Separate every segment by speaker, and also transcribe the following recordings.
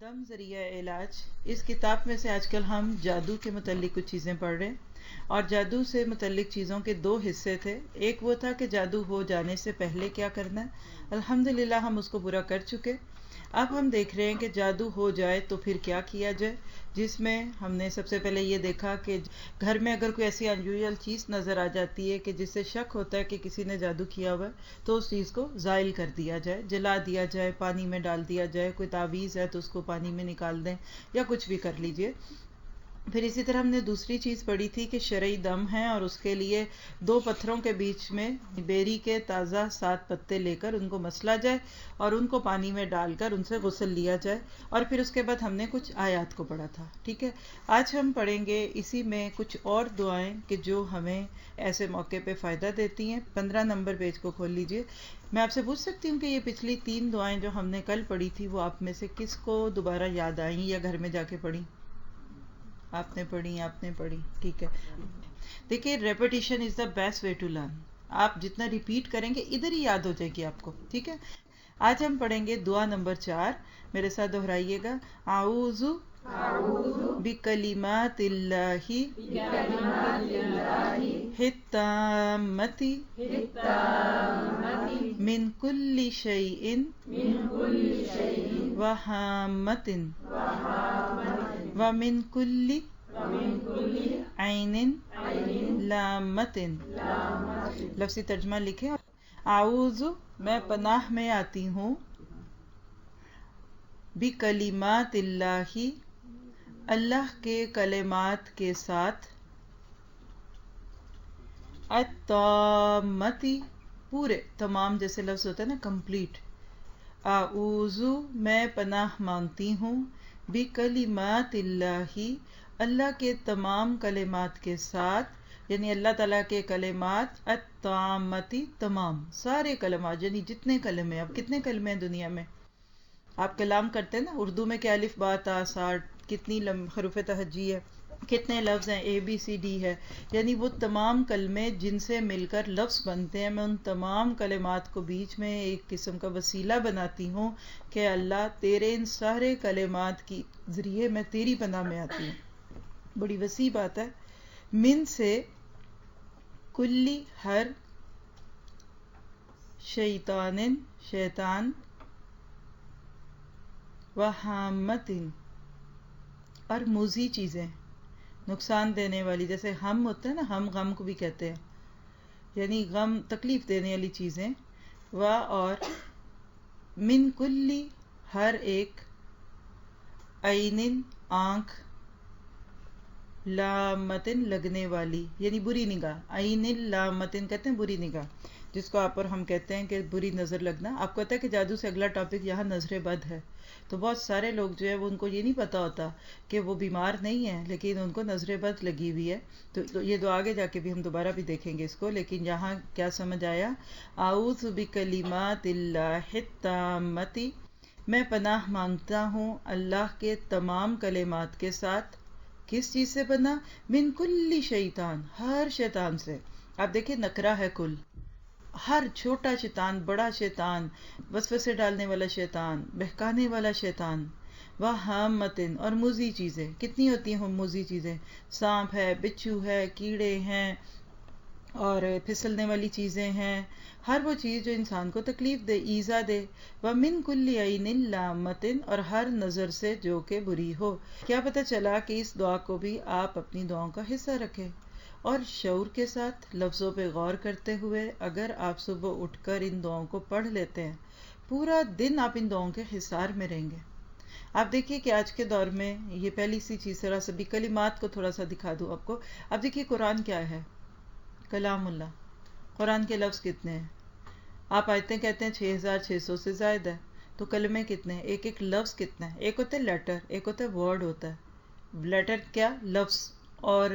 Speaker 1: دم ذریعہ علاج اس کتاب میں سے آج کل ہم جادو کے متعلق کچھ چیزیں پڑھ رہے ہیں اور جادو سے متعلق چیزوں کے دو حصے تھے. ایک وہ تھا کہ جادو ہو جانے سے پہلے کیا کرنا ہے. الحمدللہ ہم اس کو پورا کر چکے. اب ہم دیکھ رہے ہیں کہ جادو ہو جائے تو پھر کیا کیا جائے، جس میں ہم نے سب سے پہلے یہ دیکھا کہ گھر میں اگر کوئی ایسی انیوژل چیز نظر آ جاتی ہے کہ جس سے شک ہوتا ہے کہ کسی نے جادو کیا ہوا ہے تو اس چیز کو زائل کر دیا جائے، جلا دیا جائے، پانی میں ڈال دیا جائے. کوئی تعویذ ہے تو اس کو پانی میں نکال دیں یا کچھ بھی کر لیجئے. پھر اسی طرح ہم نے دوسری چیز پڑھی تھی کہ شرعی دم ہے اور اس کے لیے 2 پتھروں کے بیچ میں بیری کے تازہ 7 پتے لے کر ان کو مسلا جائے اور ان کو پانی میں ڈال کر ان سے غسل لیا جائے. اور پھر اس کے بعد ہم نے کچھ آیات کو پڑھا تھا. ٹھیک ہے، آج ہم پڑھیں گے اسی میں کچھ اور دعائیں کہ جو ہمیں ایسے موقع پہ فائدہ دیتی ہیں. 15 نمبر پیج کو کھول لیجئے. میں آپ سے پوچھ سکتی ہوں کہ یہ پچھلی 3 دعائیں جو ہم نے کل پڑھی تھی وہ آپ میں سے کس کو دوبارہ یاد آئیں یا گھر میں جا کے پڑھی؟ آپ نے پڑھی. ٹھیک ہے، دیکھیے repetition is the best way to learn. آپ جتنا ریپیٹ کریں گے ادھر ہی یاد ہو جائے گی آپ کو. ٹھیک ہے، آج ہم پڑھیں گے دعا نمبر 4. میرے ساتھ دہرائیے گا. اعوذ بکلمات اللہ التامۃ من کل شیء وہامۃ ومن کل عین لامۃ. لفظی ترجمہ لکھیں. اعوذ میں پناہ میں آتی ہوں، بکلمات اللہ اللہ کے کلمات کے ساتھ، التامۃ پورے، تمام جیسے لفظ ہوتا ہے نا کمپلیٹ. اعوذ میں پناہ مانگتی ہوں، بکلمات اللہ اللہ کے تمام کلمات کے ساتھ، یعنی اللہ تعالیٰ کے کلمات، التامۃ تمام، سارے کلمات یعنی جتنے کلمے. اب کتنے کلمے ہیں دنیا میں؟ آپ کلام کرتے ہیں نا اردو میں کہ الف با تا سا کتنی حروف تہجی ہے، کتنے لفظ ہیں، اے بی سی ڈی ہے، یعنی وہ تمام کلمے جن سے مل کر لفظ بنتے ہیں. میں ان تمام کلمات کو بیچ میں ایک قسم کا وسیلہ بناتی ہوں کہ اللہ تیرے ان سارے کلمات کی ذریعے میں تیری پناہ میں آتی ہوں. بڑی وسیع بات ہے. من سے کلی ہر، شیطان، وہامت اور موذی چیزیں، نقصان دینے والی، جیسے ہم ہوتا ہے نا، ہم غم کو بھی کہتے ہیں، یعنی غم تکلیف دینے والی چیزیں. اور من کلی ہر ایک، عین آنکھ، لامتن لگنے والی یعنی بری نگاہ. عین لامتن کہتے ہیں بری نگاہ، جس کو آپ اور ہم کہتے ہیں کہ بری نظر لگنا. آپ کو پتا ہے کہ جادو سے اگلا ٹاپک یہاں نظر بد ہے. تو بہت سارے لوگ جو ہے وہ ان کو یہ نہیں پتا ہوتا کہ وہ بیمار نہیں ہیں لیکن ان کو نظر بد لگی ہوئی ہے. تو یہ تو آگے جا کے بھی ہم دوبارہ بھی دیکھیں گے اس کو، لیکن یہاں کیا سمجھ آیا؟ اعوذ بکلمات اللہ التامۃ میں پناہ مانگتا ہوں اللہ کے تمام کلمات کے ساتھ. کس چیز سے پناہ؟ من کل شیطان، ہر شیطان سے. آپ دیکھیں نکرہ ہے کل، ہر چھوٹا شیطان، بڑا شیطان، وسوسے ڈالنے والا شیطان، بہکانے والا شیطان. وہامتن اور موذی چیزیں. کتنی ہوتی ہیں موذی چیزیں؟ سانپ ہے، بچھو ہے، کیڑے ہیں اور پھسلنے والی چیزیں ہیں، ہر وہ چیز جو انسان کو تکلیف دے، ایذا دے. وَمِن كُلِّ عَيْنٍ لَامَّةٍ اور ہر نظر سے جو کہ بری ہو. کیا پتہ چلا کہ اس دعا کو بھی آپ اپنی دعاؤں کا حصہ رکھیں اور شعور کے ساتھ لفظوں پہ غور کرتے ہوئے اگر آپ صبح اٹھ کر ان دعاؤں کو پڑھ لیتے ہیں، پورا دن آپ ان دعاؤں کے حصار میں رہیں گے. آپ دیکھیے کہ آج کے دور میں یہ پہلی سی چیز ذرا سا بھی کلمات کو تھوڑا سا دکھا دوں آپ کو. اب دیکھیے قرآن کیا ہے؟ کلام اللہ. قرآن کے لفظ کتنے ہیں؟ آپ آیتیں کہتے ہیں 6600 سے زائد ہے، تو کلمے کتنے ہیں؟ ایک ایک لفظ کتنا ہے؟ ایک ہوتا ہے لیٹر، ایک ہوتا ہے ورڈ ہوتا ہے. لیٹر کیا؟ لفظ، اور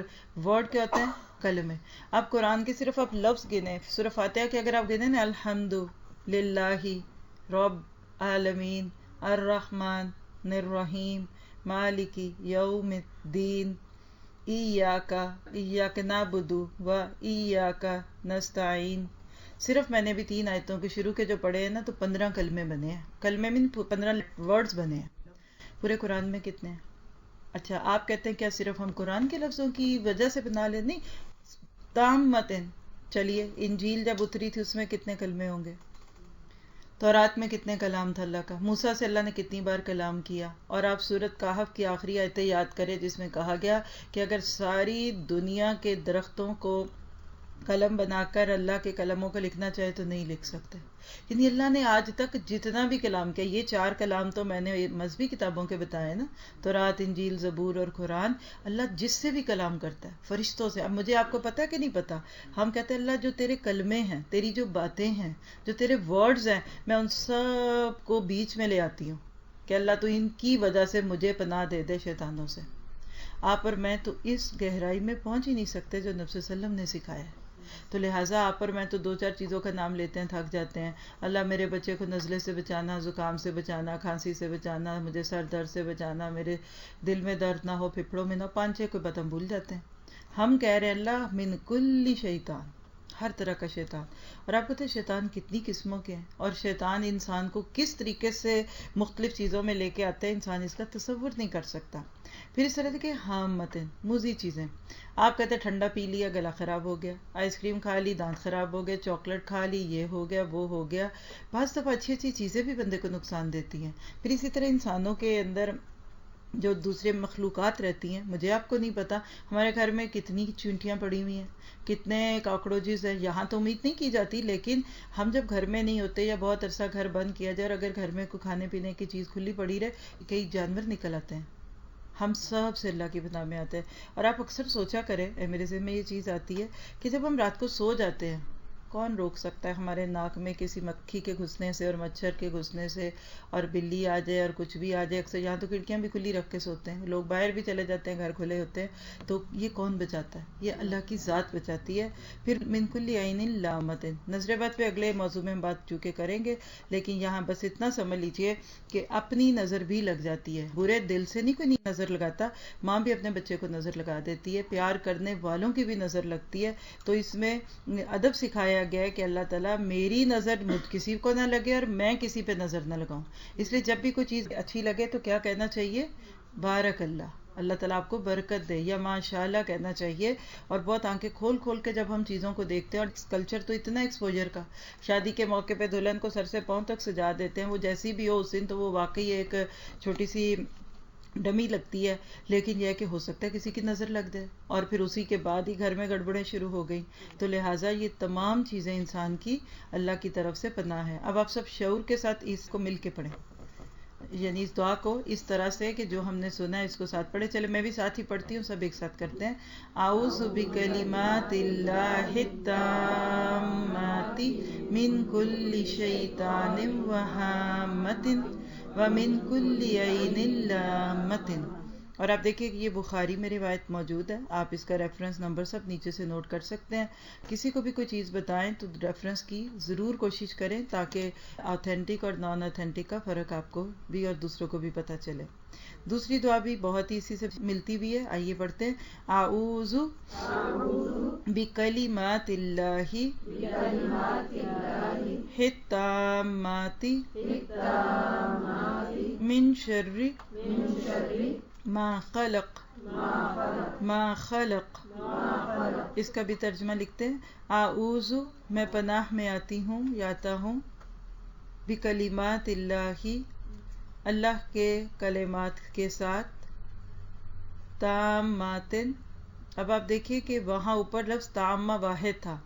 Speaker 1: ورڈ کیا ہوتا ہے؟ کلمے. اب قرآن کے صرف آپ لفظ گنے، سورہ فاتحہ کے اگر آپ گنے نا، الحمد للہ رب عالمین الرحمن الرحیم مالک یوم الدین ایاک نعبد و ایاک نستعین. صرف میں نے بھی 3 آیتوں کے شروع کے جو پڑھے ہیں نا تو 15 کلمے بنے ہیں. کلمے میں 15 ورڈز بنے ہیں. پورے قرآن میں کتنے ہیں؟ اچھا آپ کہتے ہیں کیا صرف ہم قرآن کے لفظوں کی وجہ سے بنا لیں؟ نہیں، تام متن. چلیے انجیل جب اتری تھی اس میں کتنے کلمے ہوں گے؟ تورات میں کتنے کلام تھا اللہ کا؟ موسیٰ سے اللہ نے کتنی بار کلام کیا؟ اور آپ سورۃ کہف کی آخری آیتیں یاد کریں جس میں کہا گیا کہ اگر ساری دنیا کے درختوں کو قلم بنا کر اللہ کے کلموں کو لکھنا چاہے تو نہیں لکھ سکتے. یعنی اللہ نے آج تک جتنا بھی کلام کیا، یہ 4 کلام تو میں نے مذہبی کتابوں کے بتائے نا، تورات، انجیل، زبور اور قرآن. اللہ جس سے بھی کلام کرتا ہے، فرشتوں سے. اب مجھے آپ کو پتا کہ نہیں پتا، ہم کہتے ہیں اللہ جو تیرے کلمے ہیں، تیری جو باتیں ہیں، جو تیرے ورڈز ہیں، میں ان سب کو بیچ میں لے آتی ہوں کہ اللہ تو ان کی وجہ سے مجھے پناہ دے دے شیطانوں سے. آپ اور میں تو اس گہرائی میں پہنچ ہی نہیں سکتے جو نبی صلی اللہ علیہ وسلم نے سکھایا ہے. تو لہٰذا آپ اور میں تو 2-4 چیزوں کا نام لیتے ہیں، تھک جاتے ہیں. اللہ میرے بچے کو نزلے سے بچانا، زکام سے بچانا، کھانسی سے بچانا، مجھے سر درد سے بچانا، میرے دل میں درد نہ ہو، پھپھڑوں میں نہ. 5-6 کوئی بات ہم بھول جاتے ہیں. ہم کہہ رہے ہیں اللہ من کل شیطان، ہر طرح کا شیطان. اور آپ پتہ ہے شیطان کتنی قسموں کے ہیں، اور شیطان انسان کو کس طریقے سے مختلف چیزوں میں لے کے آتے ہیں، انسان اس کا تصور نہیں کر سکتا. پھر اس طرح دیکھیں حامتن، موزی چیزیں. آپ کہتے ہیں ٹھنڈا پی لیا گلا خراب ہو گیا، آئس کریم کھا لی دانت خراب ہو گئے، چاکلیٹ کھا لی یہ ہو گیا وہ ہو گیا. بعض دفعہ اچھی اچھی چیزیں بھی بندے کو نقصان دیتی ہیں. پھر اسی طرح انسانوں کے اندر جو دوسرے مخلوقات رہتی ہیں، مجھے آپ کو نہیں پتا ہمارے گھر میں کتنی چونٹیاں پڑی ہوئی ہیں، کتنے کاکروچز ہیں. یہاں تو امید نہیں کی جاتی، لیکن ہم جب گھر میں نہیں ہوتے یا بہت عرصہ گھر بند کیا جائے اور اگر گھر میں کوئی کھانے پینے کی چیز کھلی پڑی رہے، کئی جانور نکل آتے ہیں. ہم سب سے اللہ کی پناہ میں آتے ہیں. اور آپ اکثر سوچا کریں، میرے ذہن میں یہ چیز آتی ہے کہ جب ہم رات کو سو جاتے ہیں، کون روک سکتا ہے ہمارے ناک میں کسی مکھی کے گھسنے سے اور مچھر کے گھسنے سے، اور بلی آ جائے اور کچھ بھی آ جائے. اکثر یہاں تو کھڑکیاں بھی کھلی رکھ کے سوتے ہیں، لوگ باہر بھی چلے جاتے ہیں، گھر کھلے ہوتے ہیں. تو یہ کون بچاتا ہے؟ یہ اللہ کی ذات بچاتی ہے. پھر من کل عین لامۃ. نظر بد پہ اگلے موضوع میں ہم بات چونکہ کریں گے، لیکن یہاں بس اتنا سمجھ لیجئے کہ اپنی نظر بھی لگ جاتی ہے. برے دل سے نہیں کوئی نہیں نظر لگاتا، ماں بھی اپنے بچے کو نظر لگا دیتی ہے، پیار کرنے والوں کی بھی نظر لگتی ہے. تو اس میں ادب سکھایا گیا ہے کہ اللہ تعالیٰ میری نظر کسی کو نہ لگے اور میں کسی پہ نظر نہ لگاؤں. اس لیے جب بھی کوئی چیز اچھی لگے تو کیا کہنا چاہیے؟ بارک اللہ، اللہ تعالیٰ آپ کو برکت دے، یا ماشاء اللہ کہنا چاہیے. اور بہت آنکھیں کھول کھول کے جب ہم چیزوں کو دیکھتے ہیں، اور کلچر تو اتنا ایکسپوجر کا، شادی کے موقع پہ دلہن کو سر سے پاؤں تک سجا دیتے ہیں، وہ جیسی بھی ہو اس دن تو وہ واقعی ایک چھوٹی سی ڈمی لگتی ہے. لیکن یہ کہ ہو سکتا ہے کسی کی نظر لگ جائے اور پھر اسی کے بعد ہی گھر میں گڑبڑیں شروع ہو گئی. تو لہٰذا یہ تمام چیزیں انسان کی اللہ کی طرف سے پناہ ہے. اب آپ سب شعور کے ساتھ اس کو مل کے پڑھیں، یعنی اس دعا کو اس طرح سے کہ جو ہم نے سنا ہے اس کو ساتھ پڑھیں. چلے میں بھی ساتھ ہی پڑھتی ہوں، سب ایک ساتھ کرتے ہیں. اعوذ بکلمات اللہ التامات من کل شیطان وہامۃ ومن کل عین لامۃ. اور آپ دیکھیں کہ یہ بخاری میں روایت موجود ہے، آپ اس کا ریفرنس نمبر سب نیچے سے نوٹ کر سکتے ہیں. کسی کو بھی کوئی چیز بتائیں تو ریفرنس کی ضرور کوشش کریں تاکہ آتھینٹک اور نان آتھینٹک کا فرق آپ کو بھی اور دوسروں کو بھی پتہ چلے. دوسری دعا بھی بہت ہی اسی سے ملتی بھی ہے، آئیے پڑھتے ہیں. اعوذ بکلمات اللہ التامات من شر ما خلق. ما خلق اس کا بھی ترجمہ لکھتے ہیں. اعوذ میں پناہ میں آتی ہوں یا آتا ہوں، بکلمات اللہ اللہ کے کلمات کے ساتھ، تامات. اب آپ دیکھیے کہ وہاں اوپر لفظ تامہ واحد تھا،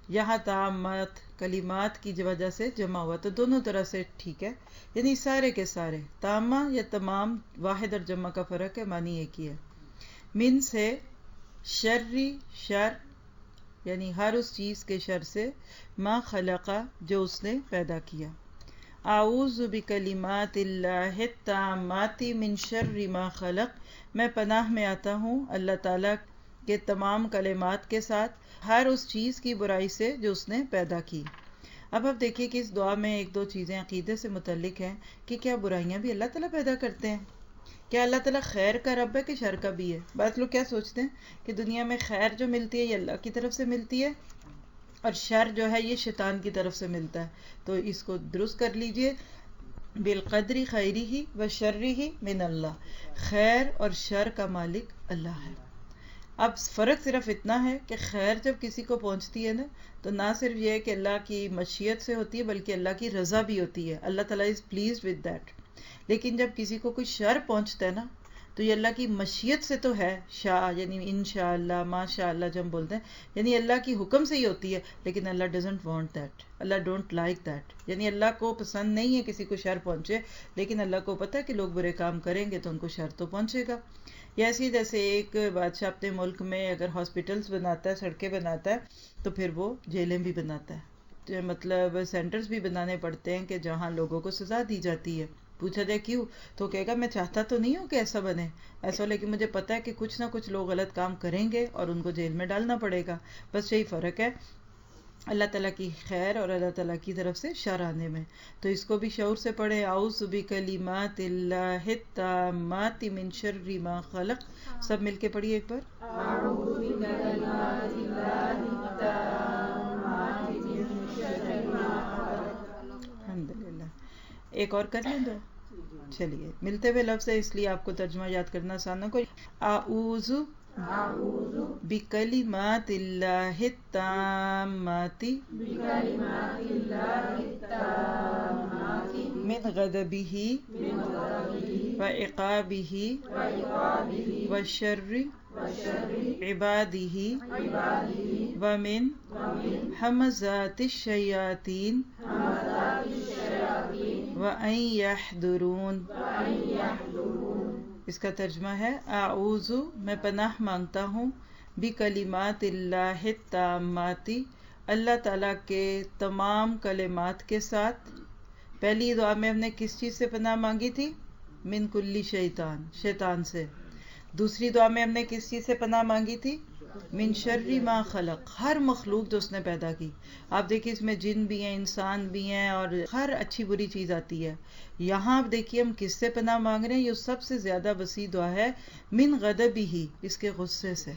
Speaker 1: یہاں تامات کلمات کی وجہ سے جمع ہوا، تو دونوں طرح سے ٹھیک ہے، یعنی سارے کے سارے. تامہ یا تمام، واحد اور جمع کا فرق ہے، معنی ایک ہی ہے. من سے، شر شر یعنی ہر اس چیز کے شر سے، ما خلقہ جو اس نے پیدا کیا. اعوذ بکلمات اللہ التامات من شر ما خلق. میں پناہ میں آتا ہوں اللہ تعالیٰ کے تمام کلمات کے ساتھ ہر اس چیز کی برائی سے جو اس نے پیدا کی. اب آپ دیکھیے کہ اس دعا میں 1-2 چیزیں عقیدے سے متعلق ہیں کہ کیا برائیاں بھی اللہ تعالیٰ پیدا کرتے ہیں؟ کیا اللہ تعالیٰ خیر کا رب ہے کہ شر کا بھی ہے؟ بعض لوگ کیا سوچتے ہیں کہ دنیا میں خیر جو ملتی ہے یہ اللہ کی طرف سے ملتی ہے اور شر جو ہے یہ شیطان کی طرف سے ملتا ہے. تو اس کو درست کر لیجئے. بالقدر خیرہ و شرہ من اللہ، خیر اور شر کا مالک اللہ ہے۔ اب فرق صرف اتنا ہے کہ خیر جب کسی کو پہنچتی ہے نا تو نہ صرف یہ ہے کہ اللہ کی مشیت سے ہوتی ہے بلکہ اللہ کی رضا بھی ہوتی ہے، اللہ تعالیٰ از پلیزڈ ود دیٹ۔ لیکن جب کسی کو کوئی شر پہنچتا ہے نا تو یہ اللہ کی مشیت سے تو ہے، شاء یعنی انشاءاللہ ماشاء اللہ جب ہم بولتے ہیں یعنی اللہ کی حکم سے ہی ہوتی ہے، لیکن Allah doesn't want that, Allah don't like that, یعنی اللہ کو پسند نہیں ہے کسی کو شر پہنچے، لیکن اللہ کو پتہ ہے کہ لوگ برے کام کریں گے تو ان کو شر تو پہنچے گا۔ یا ایسی جیسے ایک بادشاہ اپنے ملک میں اگر ہاسپٹلس بناتا ہے، سڑکیں بناتا ہے، تو پھر وہ جیلیں بھی بناتا ہے، مطلب سینٹرز بھی بنانے پڑتے ہیں کہ جہاں لوگوں کو سزا دی جاتی ہے۔ پوچھا جائے کیوں تو کہے گا میں چاہتا تو نہیں ہوں کہ ایسا بنے ایسا، لیکن مجھے پتا ہے کہ کچھ نہ کچھ لوگ غلط کام کریں گے اور ان کو جیل میں ڈالنا پڑے گا۔ بس یہی فرق ہے اللہ تعالیٰ کی خیر اور اللہ تعالیٰ کی طرف سے شر آنے میں۔ تو اس کو بھی شعور سے پڑھیں، اعوذ بکلمات اللہ التامات من شر ما خلق، سب مل کے پڑھیے ایک بار،
Speaker 2: اعوذ بکلمات اللہ التامات من شر ما خلق۔
Speaker 1: الحمدللہ۔ ایک اور کر لیں دو، چلیے ملتے ہوئے لفظ ہے اس لیے آپ کو ترجمہ یاد کرنا آسان ہوگا۔ اعوذ
Speaker 2: اعوذ
Speaker 1: بکلمات اللہ التامات
Speaker 2: بکلمات اللہ التامات
Speaker 1: من غضبہ
Speaker 2: من غضبہ
Speaker 1: وعقابہ
Speaker 2: وعقابہ
Speaker 1: وشر
Speaker 2: وشر
Speaker 1: عبادہ
Speaker 2: عبادہ
Speaker 1: ومن
Speaker 2: ومن
Speaker 1: ہمزات الشیاطین
Speaker 2: همزات الشیاطین
Speaker 1: وان یحضرون۔
Speaker 2: وأن يحضرون۔
Speaker 1: اس کا ترجمہ ہے اعوذ میں پناہ مانگتا ہوں بکلمات اللہ التامات اللہ تعالیٰ کے تمام کلمات کے ساتھ۔ پہلی دعا میں ہم نے کس چیز سے پناہ مانگی تھی؟ من کلی شیطان، شیطان سے۔ دوسری دعا میں ہم نے کس چیز سے پناہ مانگی تھی؟ من شر ما خلق، ہر مخلوق جو اس نے پیدا کی۔ آپ دیکھیے اس میں جن بھی ہیں، انسان بھی ہیں، اور ہر اچھی بری چیز آتی ہے۔ یہاں آپ دیکھیے ہم کس سے پناہ مانگ رہے ہیں، یہ سب سے زیادہ وسیع دعا ہے، من غضبہ، اس کے غصے سے،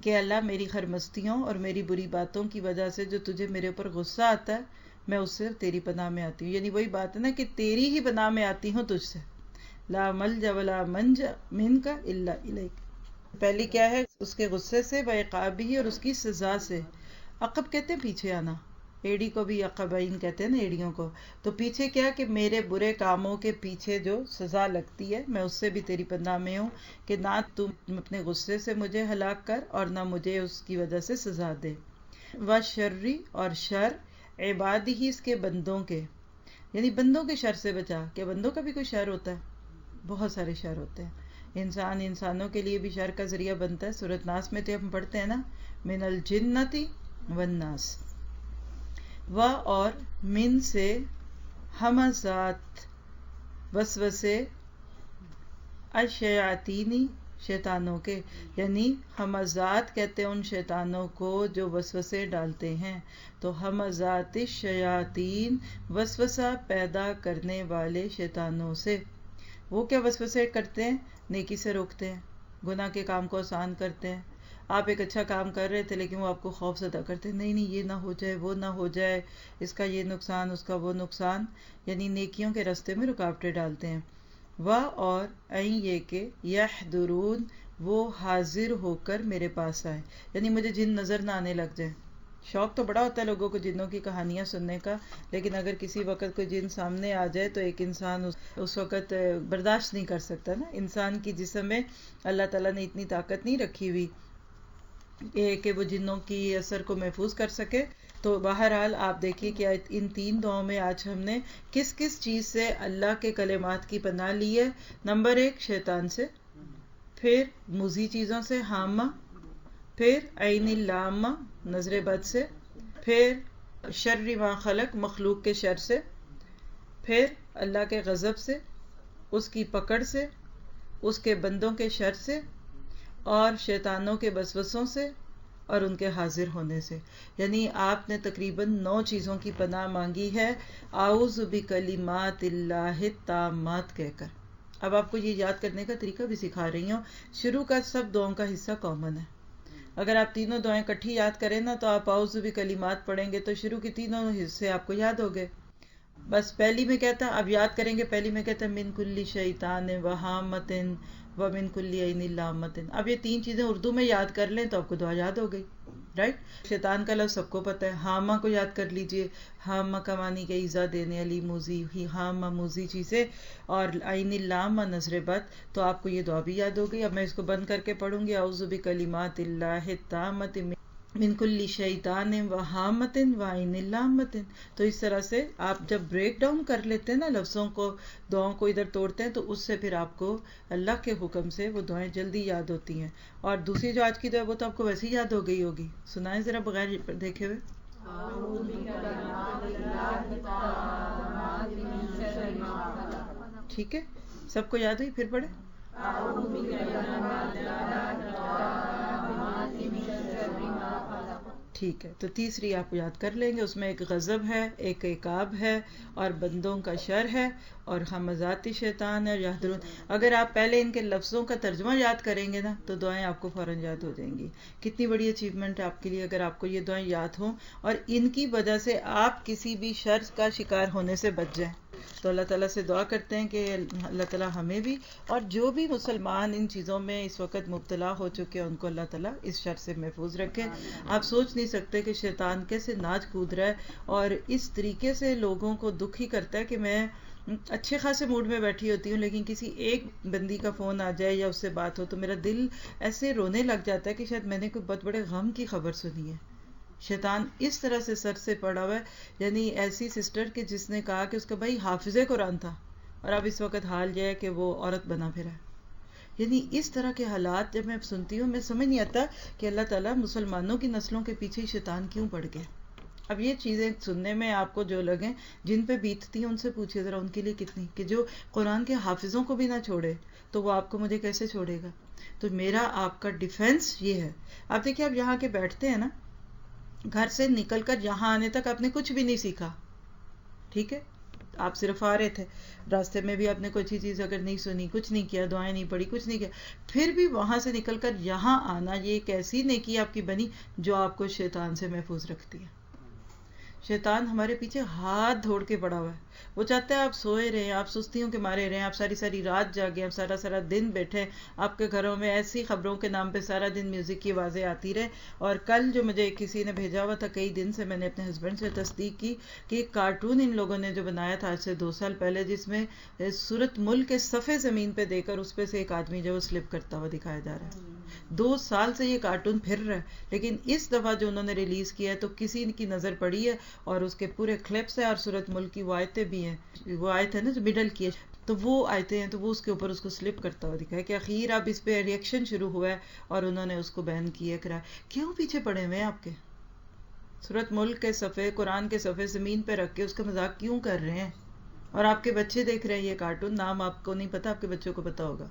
Speaker 1: کہ اللہ میری خرمستیوں اور میری بری باتوں کی وجہ سے جو تجھے میرے اوپر غصہ آتا ہے میں اس سے تیری پناہ میں آتی ہوں۔ یعنی وہی بات ہے نا کہ تیری ہی پناہ میں آتی ہوں تجھ سے، لا ملجا ولا منجا منک الا الیک۔ پہلی کیا ہے؟ اس کے غصے سے، وعقابہ، اور اس کی سزا سے۔ عقب کہتے ہیں پیچھے آنا، ایڑی کو بھی عقبین کہتے ہیں نا، ایڑیوں کو۔ تو پیچھے کیا کہ میرے برے کاموں کے پیچھے جو سزا لگتی ہے میں اس سے بھی تیری پناہ میں ہوں، کہ نہ تم اپنے غصے سے مجھے ہلاک کر اور نہ مجھے اس کی وجہ سے سزا دے۔ وشر، اور شر، عبادی ہی، اس کے بندوں کے، یعنی بندوں کے شر سے بچا۔ کہ بندوں کا بھی کوئی شر ہوتا ہے؟ بہت سارے شر ہوتے ہیں۔ انسانوں کے لیے بھی شر کا ذریعہ بنتا ہے۔ سورۃ ناس میں تو ہم پڑھتے ہیں نا، من الجنۃ والناس، و، اور من سے، ہمزات، وسوسے، الشیاطین، شیطانوں کے، یعنی ہمزات کہتے ہیں ان شیطانوں کو جو وسوسے ڈالتے ہیں۔ تو ہمزات الشیاطین، وسوسہ پیدا کرنے والے شیطانوں سے۔ وہ کیا وسوسے کرتے ہیں؟ نیکی سے روکتے ہیں، گناہ کے کام کو آسان کرتے ہیں۔ آپ ایک اچھا کام کر رہے تھے لیکن وہ آپ کو خوف زدہ کرتے ہیں، نہیں نہیں یہ نہ ہو جائے، وہ نہ ہو جائے، اس کا یہ نقصان، اس کا وہ نقصان، یعنی نیکیوں کے راستے میں رکاوٹیں ڈالتے ہیں۔ و، اور این، یہ کہ یحضرون، وہ حاضر ہو کر میرے پاس آئے، یعنی مجھے جن نظر نہ آنے لگ جائیں۔ شوق تو بڑا ہوتا ہے لوگوں کو جنوں کی کہانیاں سننے کا، لیکن اگر کسی وقت کوئی جن سامنے آ جائے تو ایک انسان اس وقت برداشت نہیں کر سکتا نا۔ انسان کی جسم میں اللہ تعالیٰ نے اتنی طاقت نہیں رکھی ہوئی کہ وہ جنوں کی اثر کو محفوظ کر سکے۔ تو بہرحال آپ دیکھیے کہ ان تین دعاؤں میں آج ہم نے کس کس چیز سے اللہ کے کلمات کی پناہ لی ہے۔ نمبر 1 شیطان سے، پھر مضی چیزوں سے، حامہ، پھر عین اللامہ، نظر بد سے، پھر شر ما خلق، مخلوق کے شر سے، پھر اللہ کے غضب سے، اس کی پکڑ سے، اس کے بندوں کے شر سے، اور شیطانوں کے وسوسوں سے، اور ان کے حاضر ہونے سے۔ یعنی آپ نے تقریباً 9 چیزوں کی پناہ مانگی ہے اعوذ بکلمات اللہ التامات کہہ کر۔ اب آپ کو یہ یاد کرنے کا طریقہ بھی سکھا رہی ہوں۔ شروع کا سب دعاؤں کا حصہ کامن ہے، اگر آپ تینوں دعائیں کٹھی یاد کریں نا تو آپ اعوذ بکلمات پڑھیں گے تو شروع کی تینوں حصے آپ کو یاد ہو گئے۔ بس پہلی میں کہتا اب یاد کریں گے، پہلی میں کہتا من کلی شیطان وہامتن ومن کلی عین لامتن. اب یہ تین چیزیں اردو میں یاد کر لیں تو آپ کو دعا یاد ہو گئی، رائٹ. شیطان کا لفظ سب کو پتہ ہے. ہاما کو یاد کر لیجئے، ہاما کا معنی کہ ایزا دینے والی، موزی ہی، ہاما موزی چیزیں، اور عین اللام نظر بد. تو آپ کو یہ دعا بھی یاد ہو گئی. اب میں اس کو بند کر کے پڑھوں گی. اعوذ بکلمات اللہ التامۃ من کل شیطان وہامۃ وعین اللامۃ. تو اس طرح سے آپ جب بریک ڈاؤن کر لیتے ہیں نا لفظوں کو، دعاؤں کو ادھر توڑتے ہیں، تو اس سے پھر آپ کو اللہ کے حکم سے وہ دعائیں جلدی یاد ہوتی ہیں. اور دوسری جو آج کی دعا وہ تو آپ کو ویسے ہی یاد ہو گئی ہوگی. سنائیں ذرا بغیر دیکھے ہوئے.
Speaker 2: أعوذ بكلمات الله التامات من شر ما خلق.
Speaker 1: ٹھیک ہے، سب کو یاد ہوئی؟ پھر پڑھے.
Speaker 2: أعوذ بكلمات الله التامات من شر ما خلق.
Speaker 1: ٹھیک ہے، تو تیسری آپ یاد کر لیں گے. اس میں ایک غضب ہے، ایک عقاب ہے، اور بندوں کا شر ہے، اور ہمزات شیطان ہے یحضرون. اگر آپ پہلے ان کے لفظوں کا ترجمہ یاد کریں گے نا تو دعائیں آپ کو فوراً یاد ہو جائیں گی. کتنی بڑی اچیومنٹ ہے آپ کے لیے اگر آپ کو یہ دعائیں یاد ہوں، اور ان کی وجہ سے آپ کسی بھی شر کا شکار ہونے سے بچ جائیں. تو اللہ تعالیٰ سے دعا کرتے ہیں کہ اللہ تعالیٰ ہمیں بھی اور جو بھی مسلمان ان چیزوں میں اس وقت مبتلا ہو چکے ہیں ان کو اللہ تعالیٰ اس شر سے محفوظ رکھے. آپ سوچ نہیں سکتے کہ شیطان کیسے ناچ کود رہا ہے اور اس طریقے سے لوگوں کو دکھی کرتا ہے کہ میں اچھے خاصے موڈ میں بیٹھی ہوتی ہوں، لیکن کسی ایک بندی کا فون آ جائے یا اس سے بات ہو تو میرا دل ایسے رونے لگ جاتا ہے کہ شاید میں نے کوئی بہت بڑے غم کی خبر سنی ہے. شیطان اس طرح سے سر سے پڑا ہوا ہے. یعنی ایسی سسٹر کہ جس نے کہا کہ اس کا بھائی حافظ قرآن تھا اور اب اس وقت حال یہ ہے کہ وہ عورت بنا پھرا ہے. یعنی اس طرح کے حالات جب میں سنتی ہوں میں سمجھ نہیں آتا کہ اللہ تعالیٰ مسلمانوں کی نسلوں کے پیچھے شیطان کیوں پڑ گیا. اب یہ چیزیں سننے میں آپ کو جو لگیں جن پہ بیتتی ہیں ان سے پوچھیے ذرا ان کے لیے کتنی، کہ جو قرآن کے حافظوں کو بھی نہ چھوڑے تو وہ آپ کو مجھے کیسے چھوڑے گا. تو میرا آپ کا ڈیفینس یہ ہے. آپ دیکھیے آپ یہاں کے بیٹھتے ہیں نا، گھر سے نکل کر یہاں آنے تک آپ نے کچھ بھی نہیں سیکھا، ٹھیک ہے. آپ صرف آ رہے تھے، راستے میں بھی آپ نے کوئی اچھی چیز اگر نہیں سنی، کچھ نہیں کیا، دعائیں نہیں پڑھی، کچھ نہیں کیا، پھر بھی وہاں سے نکل کر یہاں آنا یہ ایک ایسی نیکی آپ کی بنی جو آپ کو شیطان سے محفوظ رکھتی ہے. شیطان ہمارے پیچھے ہاتھ دھوڑ کے پڑا ہوا ہے. وہ چاہتا ہے آپ سوئے رہیں، آپ سستیوں کے مارے رہیں، آپ ساری ساری رات جاگیں، آپ سارا سارا دن بیٹھیں، آپ کے گھروں میں ایسی خبروں کے نام پہ سارا دن میوزک کی آوازیں آتی رہے. اور کل جو مجھے کسی نے بھیجا ہوا تھا، کئی دن سے میں نے اپنے ہسبینڈ سے تصدیق کی کہ ایک کارٹون ان لوگوں نے جو بنایا تھا آج سے 2 سال پہلے، جس میں سورت ملک کے صفحے زمین پہ دے کر اس پہ سے ایک آدمی جو سلپ کرتا ہوا دکھایا جا رہا ہے. 2 سال سے یہ کارٹون پھر رہا ہے، لیکن اس دفعہ جو انہوں نے ریلیز کیا ہے تو کسی کی نظر پڑی ہے اور اس کے پورے کلپس ہیں اور سورت ملک کی وہ آیتیں بھی ہیں. وہ آیت ہے نا جو مڈل کی ہے، تو وہ آیتیں ہیں، تو وہ اس کے اوپر اس کو سلپ کرتا ہوا دکھا ہے کہ اخیر اب اس پہ ریئیکشن شروع ہوا ہے اور انہوں نے اس کو بین کیا کرا. کیوں پیچھے پڑے ہوئے ہیں آپ کے؟ سورت ملک کے صفحے، قرآن کے صفحے زمین پہ رکھ کے اس کا مذاق کیوں کر رہے ہیں؟ اور آپ کے بچے دیکھ رہے ہیں یہ کارٹون، نام آپ کو نہیں پتا، آپ کے بچوں کو پتا ہوگا.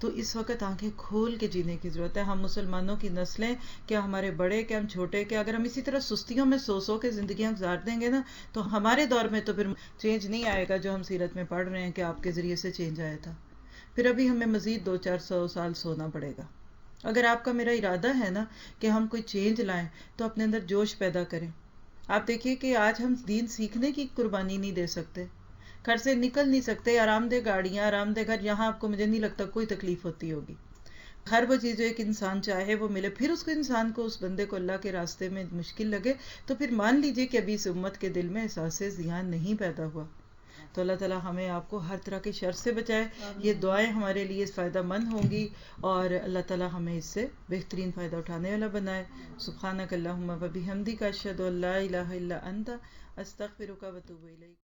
Speaker 1: تو اس وقت آنکھیں کھول کے جینے کی ضرورت ہے. ہم مسلمانوں کی نسلیں، کیا ہمارے بڑے، کیا ہم چھوٹے، کیا اگر ہم اسی طرح سستیوں میں سو کے زندگیاں گزار دیں گے نا تو ہمارے دور میں تو پھر چینج نہیں آئے گا جو ہم سیرت میں پڑھ رہے ہیں کہ آپ کے ذریعے سے چینج آیا تھا. پھر ابھی ہمیں مزید 200-400 سال سونا پڑے گا. اگر آپ کا میرا ارادہ ہے نا کہ ہم کوئی چینج لائیں تو اپنے اندر جوش پیدا کریں. آپ دیکھیے کہ آج ہم دین سیکھنے کی قربانی نہیں دے سکتے، گھر سے نکل نہیں سکتے، آرام دہ گاڑیاں، آرام دہ گھر، یہاں آپ کو مجھے نہیں لگتا کوئی تکلیف ہوتی ہوگی. ہر وہ چیز جو ایک انسان چاہے وہ ملے، پھر اس کو انسان کو، اس بندے کو اللہ کے راستے میں مشکل لگے تو پھر مان لیجئے کہ ابھی اس امت کے دل میں احساس ذہان نہیں پیدا ہوا. تو اللہ تعالیٰ ہمیں آپ کو ہر طرح کے شر سے بچائے. یہ دعائیں ہمارے لیے فائدہ مند ہوں گی اور اللہ تعالیٰ ہمیں اس سے بہترین فائدہ اٹھانے والا بنائے. سبحانک اللہم و بحمدک، اشہد ان لا الہ الا انت، استغفرک و اتوب الیک.